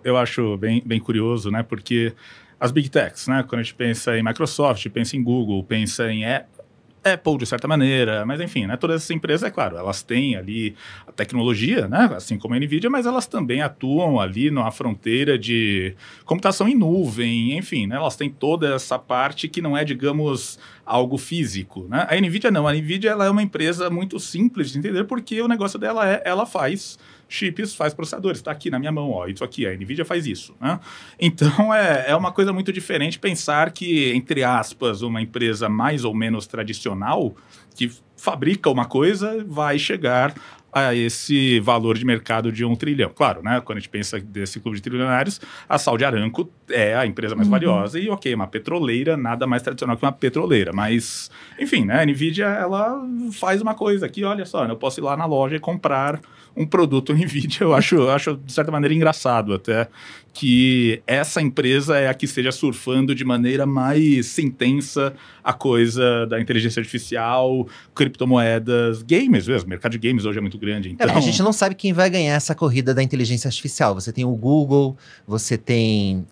eu acho bem curioso, né? Porque as Big Techs, né? Quando a gente pensa em Microsoft, pensa em Google, pensa em Apple, de certa maneira, mas enfim, né? Todas essas empresas, é claro, elas têm ali a tecnologia, né? Assim como a NVIDIA, mas elas também atuam ali numa fronteira de computação em nuvem, enfim, né? Elas têm toda essa parte que não é, digamos, algo físico, né? A NVIDIA não, a NVIDIA ela é uma empresa muito simples de entender, porque o negócio dela ela faz chips, faz processadores, está aqui na minha mão, ó, isso aqui, a NVIDIA faz isso, né? Então é uma coisa muito diferente pensar que, entre aspas, uma empresa mais ou menos tradicional que fabrica uma coisa vai chegar a esse valor de mercado de $1 trilhão. Claro, né? Quando a gente pensa desse clube de trilionários, a Saudi Aramco é a empresa mais valiosa e, ok, uma petroleira, nada mais tradicional que uma petroleira. Mas, enfim, né? A NVIDIA, ela faz uma coisa aqui, olha só, eu posso ir lá na loja e comprar um produto NVIDIA. Eu acho, de certa maneira, engraçado até que essa empresa é a que esteja surfando de maneira mais intensa a coisa da inteligência artificial, criptomoedas, games mesmo. O mercado de games hoje é muito grande. Então... a gente não sabe quem vai ganhar essa corrida da inteligência artificial. Você tem o Google, você tem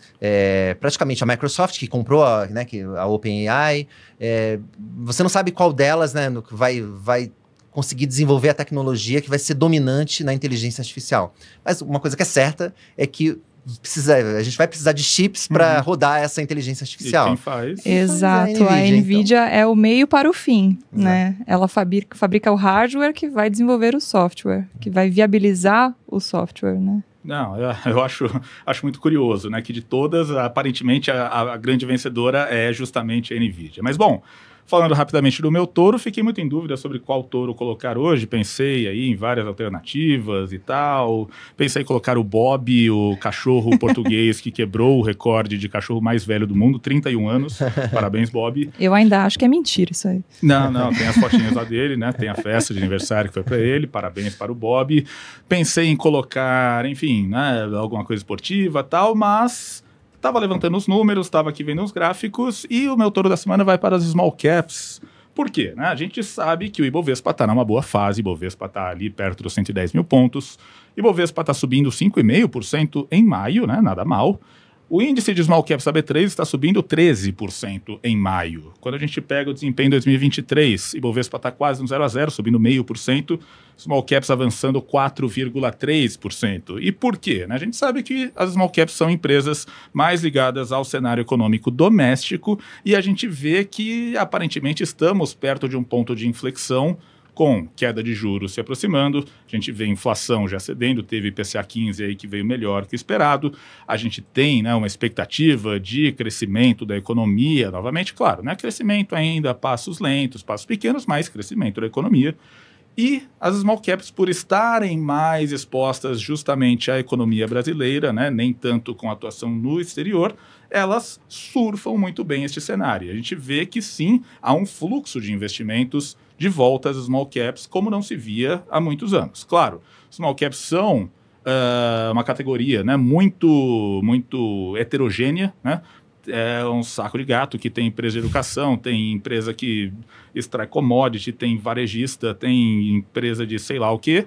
praticamente a Microsoft, que comprou a OpenAI. Você não sabe qual delas, né, vai conseguir desenvolver a tecnologia que vai ser dominante na inteligência artificial. Mas uma coisa que é certa é que a gente vai precisar de chips para rodar essa inteligência artificial. E quem faz? Exato, a NVIDIA é o meio para o fim, né? Ela fabrica o hardware que vai desenvolver o software, que vai viabilizar o software, né? Não, eu acho muito curioso, né? Que de todas, aparentemente, a grande vencedora é justamente a NVIDIA. Mas, bom, falando rapidamente do meu touro, fiquei muito em dúvida sobre qual touro colocar hoje. Pensei aí em várias alternativas e tal. Pensei em colocar o Bob, o cachorro português que quebrou o recorde de cachorro mais velho do mundo, 31 anos. Parabéns, Bob. Eu ainda acho que é mentira isso aí. Não, tem as fotinhas lá dele, né? Tem a festa de aniversário que foi para ele. Parabéns para o Bob. Pensei em colocar, enfim, né, alguma coisa esportiva e tal, mas... Estava levantando os números, estava aqui vendo os gráficos e o meu touro da semana vai para as small caps. Por quê? Né? A gente sabe que o Ibovespa está numa boa fase, o Ibovespa está ali perto dos 110 mil pontos, o Ibovespa está subindo 5,5% em maio, né? Nada mal. O índice de small caps da B3 está subindo 13% em maio. Quando a gente pega o desempenho em 2023, o Ibovespa está quase no 0 a 0, subindo 0,5%, small caps avançando 4,3%. E por quê? A gente sabe que as small caps são empresas mais ligadas ao cenário econômico doméstico e a gente vê que aparentemente estamos perto de um ponto de inflexão com queda de juros se aproximando, a gente vê inflação já cedendo, teve IPCA 15 aí que veio melhor que o esperado, a gente tem, né, uma expectativa de crescimento da economia, novamente, claro, né, crescimento ainda a passos lentos, passos pequenos, mas crescimento da economia. E as small caps, por estarem mais expostas justamente à economia brasileira, né, nem tanto com atuação no exterior, elas surfam muito bem este cenário. A gente vê que sim, há um fluxo de investimentos de volta às small caps, como não se via há muitos anos. Claro, small caps são uma categoria, né, muito heterogênea, né? É um saco de gato que tem empresa de educação, tem empresa que extrai commodity, tem varejista, tem empresa de sei lá o quê.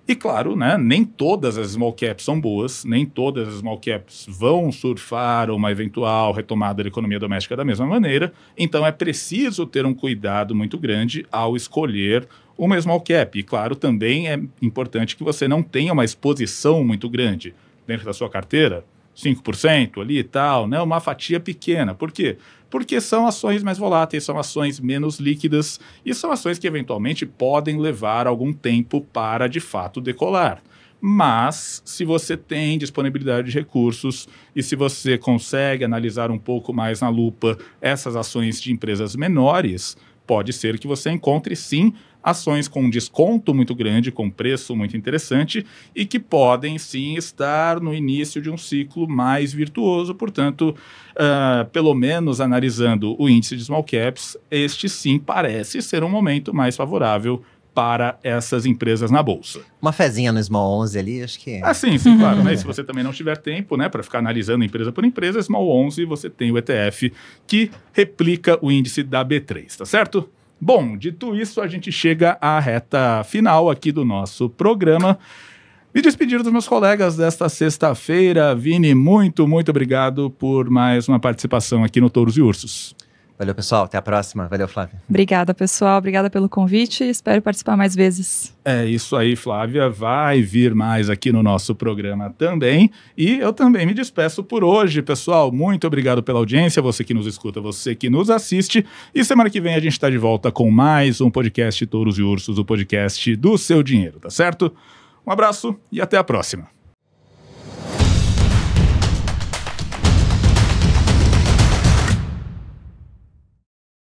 E claro, né, nem todas as small caps são boas, nem todas as small caps vão surfar uma eventual retomada da economia doméstica da mesma maneira. Então é preciso ter um cuidado muito grande ao escolher uma small cap. E claro, também é importante que você não tenha uma exposição muito grande dentro da sua carteira. 5% ali e tal, né? Uma fatia pequena. Por quê? Porque são ações mais voláteis, são ações menos líquidas e são ações que eventualmente podem levar algum tempo para de fato decolar. Mas, se você tem disponibilidade de recursos e se você consegue analisar um pouco mais na lupa essas ações de empresas menores, pode ser que você encontre, sim, ações com um desconto muito grande, com preço muito interessante e que podem, sim, estar no início de um ciclo mais virtuoso. Portanto, pelo menos analisando o índice de small caps, este, sim, parece ser um momento mais favorável para essas empresas na bolsa. Uma fezinha no Small 11 ali, acho que... Sim, claro. Né? Se você também não tiver tempo, né, para ficar analisando empresa por empresa, Small 11, você tem o ETF que replica o índice da B3, tá certo? Bom, dito isso, a gente chega à reta final aqui do nosso programa. Me despedir dos meus colegas desta sexta-feira. Vini, muito obrigado por mais uma participação aqui no Touros e Ursos. Valeu, pessoal. Até a próxima. Valeu, Flávia. Obrigada, pessoal. Obrigada pelo convite. Espero participar mais vezes. É isso aí, Flávia. Vai vir mais aqui no nosso programa também. E eu também me despeço por hoje, pessoal. Muito obrigado pela audiência. Você que nos escuta, você que nos assiste. E semana que vem a gente está de volta com mais um podcast Touros e Ursos, o podcast do seu dinheiro, tá certo? Um abraço e até a próxima.